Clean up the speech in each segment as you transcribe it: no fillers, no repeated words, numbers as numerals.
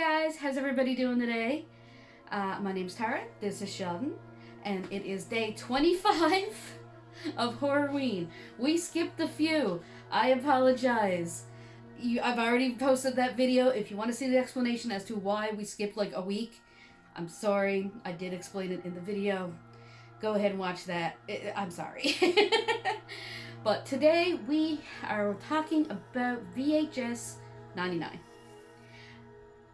guys, how's everybody doing today? My name's Tara, this is Sheldon, and it is day 25 of Horrorween. We skipped a few. I apologize. I've already posted that video. If you want to see the explanation as to why we skipped like a week, I'm sorry. I did explain it in the video. Go ahead and watch that. I'm sorry. But today we are talking about VHS 99.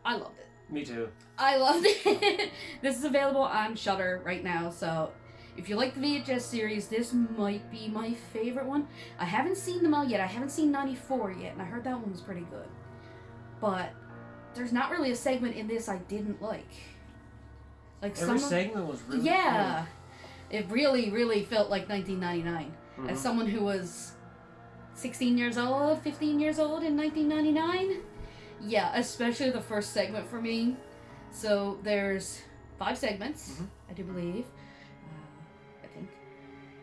I loved it. Me too. I loved it. This is available on Shudder right now, so if you like the VHS series, this might be my favorite one. I haven't seen them all yet. I haven't seen 94 yet, and I heard that one was pretty good. But there's not really a segment in this I didn't like. Every segment was really good. It really felt like 1999. Mm-hmm. As someone who was 16 years old, 15 years old in 1999, yeah, especially the first segment for me. So there's 5 segments, I do believe. I think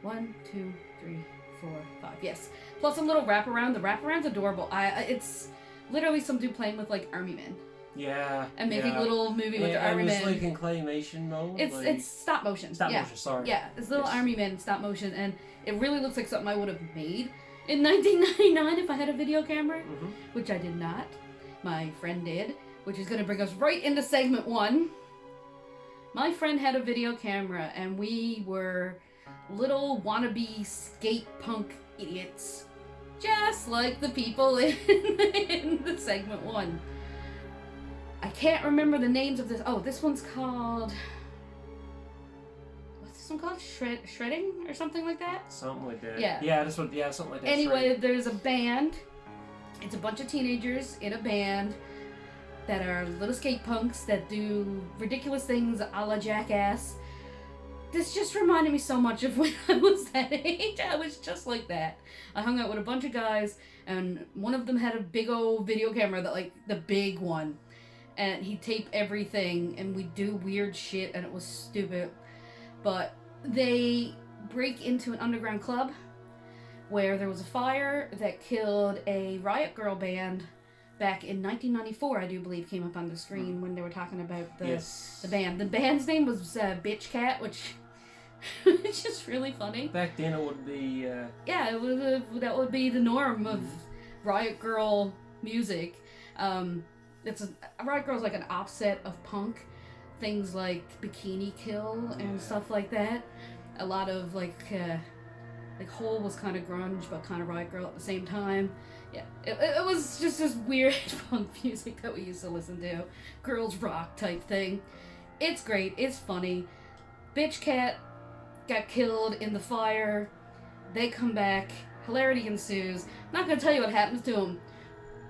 1, 2, 3, 4, 5. Yes, plus a little wraparound. The wraparound's adorable. It's literally some dude playing with like army men. Yeah. And making a little movie with the army men. It's like in claymation mode. It's stop motion. Stop motion. Sorry. Yeah, it's little army men in stop motion, and it really looks like something I would have made in 1999 if I had a video camera, which I did not. My friend did, which is going to bring us right into segment 1. My friend had a video camera, and we were little wannabe skate punk idiots, just like the people in the segment 1. I can't remember the names of this. Oh, this one's called... What's this one called? Shredding or something like that? Something like that. Yeah. Yeah, this one. Yeah, something like that. Anyway, there's a band. It's a bunch of teenagers in a band that are little skate punks that do ridiculous things a la Jackass. This just reminded me so much of when I was that age. I was just like that. I hung out with a bunch of guys, and one of them had a big old video camera, that like the big one. And he'd tape everything, and we'd do weird shit, and it was stupid. But they break into an underground club where there was a fire that killed a Riot Girl band back in 1994, I do believe, came up on the screen when they were talking about the band. The band's name was Bitch Cat, which is just really funny. Back then it would be... Yeah, that would be the norm of Riot Girl music. Riot Girl's like an offset of punk. Things like Bikini Kill and stuff like that. A lot of like Hole was kind of grunge, but kind of Riot Girl at the same time. Yeah, it was just this weird punk music that we used to listen to. Girls rock type thing. It's great. It's funny. Bitch Cat got killed in the fire. They come back. Hilarity ensues. Not gonna tell you what happens to him,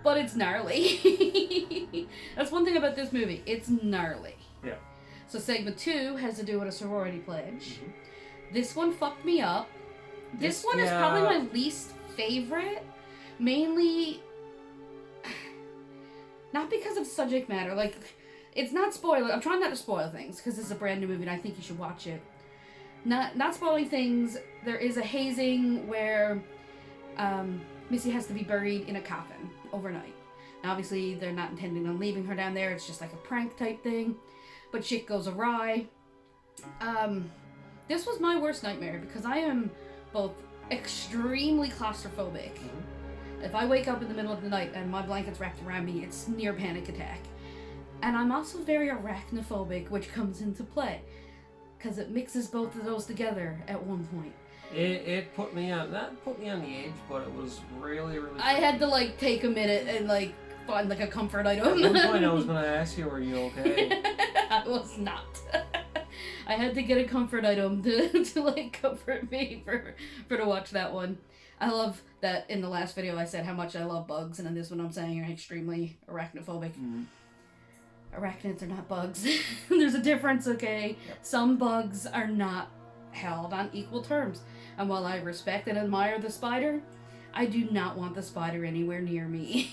but it's gnarly. That's one thing about this movie. It's gnarly. Yeah. So segment 2 has to do with a sorority pledge. This one fucked me up. This one is probably my least favorite. Mainly, not because of subject matter. Like, it's not spoiler. I'm trying not to spoil things because it's a brand new movie and I think you should watch it. Not spoiling things. There is a hazing where Missy has to be buried in a coffin overnight. Now, obviously, they're not intending on leaving her down there. It's just like a prank type thing. But shit goes awry. This was my worst nightmare because I am both extremely claustrophobic. If I wake up in the middle of the night and my blanket's wrapped around me, it's near panic attack. And I'm also very arachnophobic, which comes into play because it mixes both of those together at one point. It put me on, not put me on the edge, but it was really I had to like take a minute and like find like a comfort item. At one point I was going to ask you, were you okay? I was not. I had to get a comfort item to like comfort me for to watch that one. I love that in the last video I said how much I love bugs, and in this one I'm saying I'm extremely arachnophobic. Arachnids are not bugs. There's a difference, okay? Yep. Some bugs are not held on equal terms. And while I respect and admire the spider, I do not want the spider anywhere near me.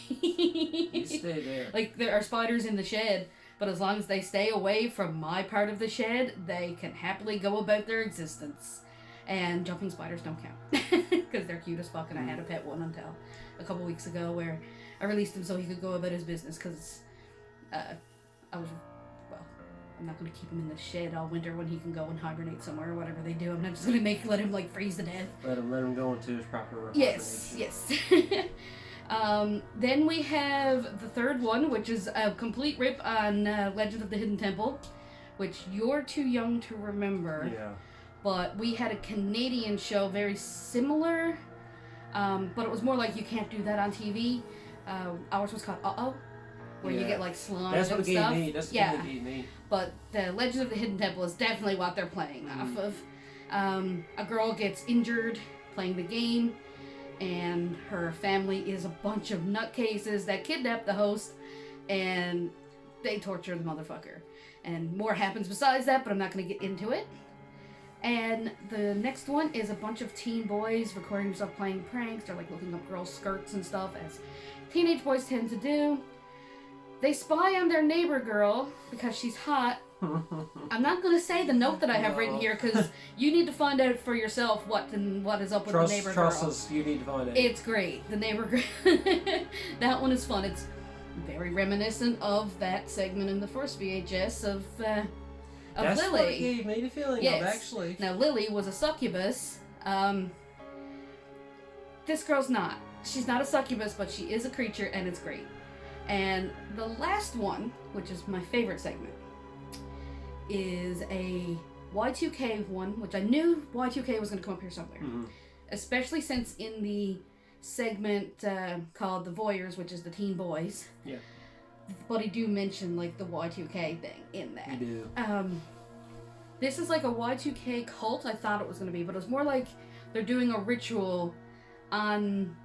You stay there. Like, there are spiders in the shed, but as long as they stay away from my part of the shed, they can happily go about their existence. And jumping spiders don't count because they're cute as fuck, and I had a pet one until a couple weeks ago where I released him so he could go about his business because well, I'm not going to keep him in the shed all winter when he can go and hibernate somewhere or whatever they do. I'm not just going to let him like freeze to death. Let him go into his proper Yes. Then we have the third one, which is a complete rip on Legend of the Hidden Temple, which you're too young to remember. Yeah. But we had a Canadian show very similar, but it was more like you can't do that on TV. Ours was called Uh-Oh, where you get like slime and stuff. That's what it gave me. But the Legend of the Hidden Temple is definitely what they're playing off of. A girl gets injured playing the game, and her family is a bunch of nutcases that kidnap the host, and they torture the motherfucker. And more happens besides that, but I'm not going to get into it. And the next one is a bunch of teen boys recording themselves playing pranks or like looking up girls' skirts and stuff, as teenage boys tend to do. They spy on their neighbor girl because she's hot. I'm not going to say the note that I have written here because you need to find out for yourself what is up with the neighbor girl. Trust us, you need to find out. It's great. The neighbor girl. That one is fun. It's very reminiscent of that segment in the first VHS of Lily. That's what it gave me the feeling of, actually. Now, Lily was a succubus. This girl's not. She's not a succubus, but she is a creature, and it's great. And the last one, which is my favorite segment, is a Y2K one, which I knew Y2K was going to come up here somewhere. Mm-hmm. Especially since in the segment called The Voyeurs, which is the teen boys. Yeah. But he do mention like the Y2K thing in that. He do. This is like a Y2K cult, I thought it was going to be, but it was more like they're doing a ritual on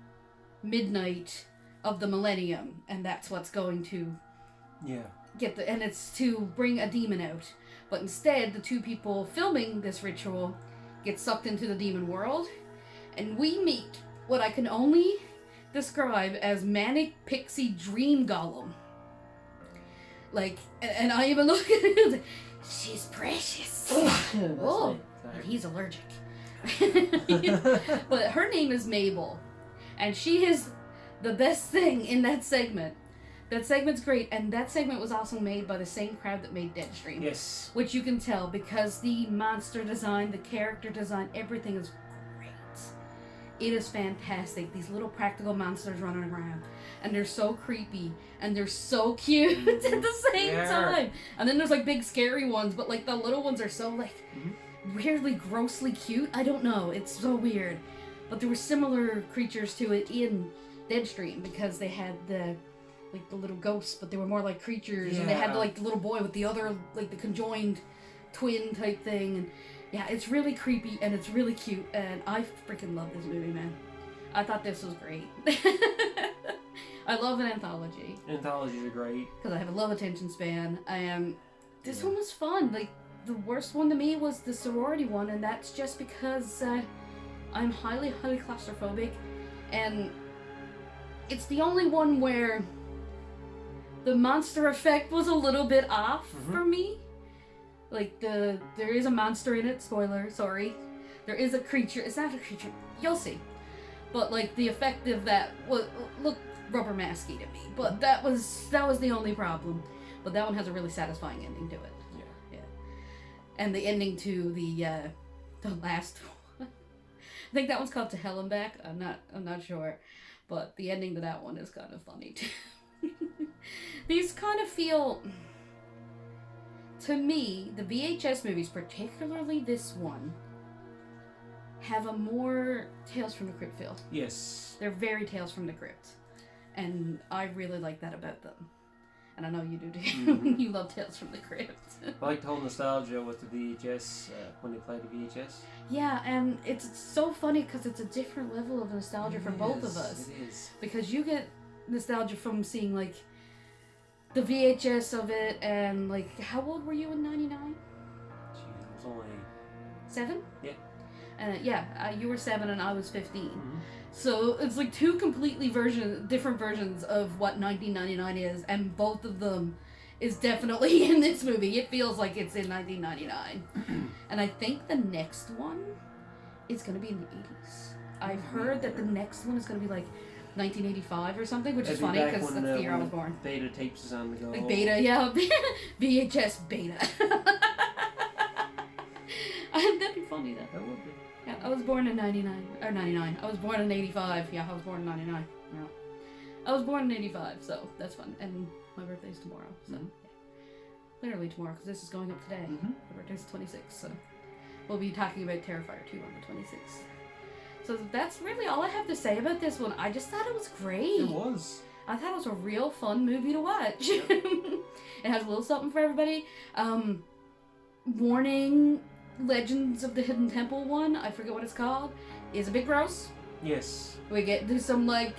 midnight of the millennium, and that's what's going to and it's to bring a demon out. But instead, the two people filming this ritual get sucked into the demon world, and we meet what I can only describe as manic pixie dream golem. Like, and I even look at it, like, she's precious. Oh, and he's allergic. But her name is Mabel, and she is the best thing in that segment. That segment's great, and that segment was also made by the same crowd that made Deadstream. Yes. Which you can tell because the monster design, the character design, everything is great. It is fantastic. These little practical monsters running around, and they're so creepy, and they're so cute at the same time. And then there's like big scary ones, but like the little ones are so like weirdly, grossly cute. I don't know. It's so weird. But there were similar creatures to it in Deadstream because they had the little ghosts, but they were more like creatures, and they had like the little boy with the other, like the conjoined twin type thing, and yeah, it's really creepy and it's really cute, and I freaking love this movie, man. I thought this was great. I love an anthology. Anthologies are great because I have a low attention span. This one was fun. Like, the worst one to me was the sorority one, and that's just because I'm highly claustrophobic, and it's the only one where the monster effect was a little bit off for me. Like, there is a monster in it, spoiler, sorry. There is a creature, it's not a creature, you'll see. But, like, the effect of that looked rubber masky to me. But that was the only problem. But that one has a really satisfying ending to it. Yeah. And the ending to the last one. I think that one's called To Hell and Back, I'm not sure. But the ending to that one is kind of funny, too. These kind of feel, to me, the VHS movies, particularly this one, have a more Tales from the Crypt feel. Yes. They're very Tales from the Crypt. And I really like that about them. And I know you do too. You love Tales from the Crypt. I like the whole nostalgia with the VHS, when they play the VHS. Yeah, and it's so funny because it's a different level of nostalgia for both of us. It is. Because you get nostalgia from seeing, like, the VHS of it, and, like, how old were you in 99? Jeez, I was only 7? Yeah. You were 7 and I was 15. So it's like two completely different versions of what 1999 is, and both of them is definitely in this movie. It feels like it's in 1999. And I think the next one is going to be in the 80s. I've heard that the next one is going to be like 1985 or something, which is It'd be funny back because when, that's the year I when was born. Beta tapes is on the go. Like beta, yeah. VHS beta. That'd be funny though. That would be. Yeah, I was born in 99. Or 99. I was born in 85. Yeah, I was born in 99. Yeah. I was born in 85, so that's fun. And my birthday's tomorrow, so. Mhm. Yeah. Literally tomorrow, because this is going up today. Mhm. My birthday's 26, so. We'll be talking about Terrifier 2 on the 26th. So that's really all I have to say about this one. I just thought it was great. It was. I thought it was a real fun movie to watch. It has a little something for everybody. Warning, Legends of the Hidden Temple one, I forget what it's called, is a bit gross. Yes. There's some like,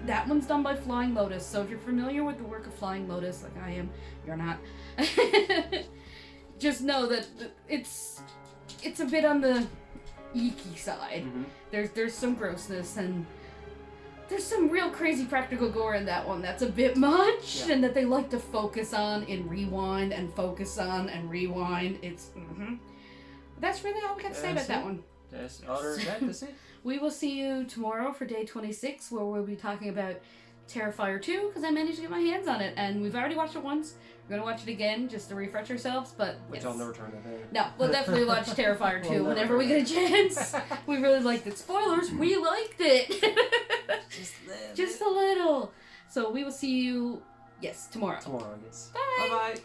that one's done by Flying Lotus, so if you're familiar with the work of Flying Lotus, like I am, you're not, just know that it's a bit on the eeky side. Mm-hmm. There's some grossness and there's some real crazy practical gore in that one that's a bit much, Yeah. and that they like to focus on and rewind and focus on and rewind. It's That's really all we got to say about that one. Other than that, that's it. We will see you tomorrow for day 26, where we'll be talking about Terrifier 2, because I managed to get my hands on it, and we've already watched it once. We're going to watch it again just to refresh ourselves, but Which yes. I'll never turn it in. No, we'll definitely watch Terrifier 2 We'll whenever never we get a chance. We really liked it. Spoilers, we liked it. Just a little. So we will see you, yes, tomorrow. Tomorrow, yes. Bye. Bye-bye.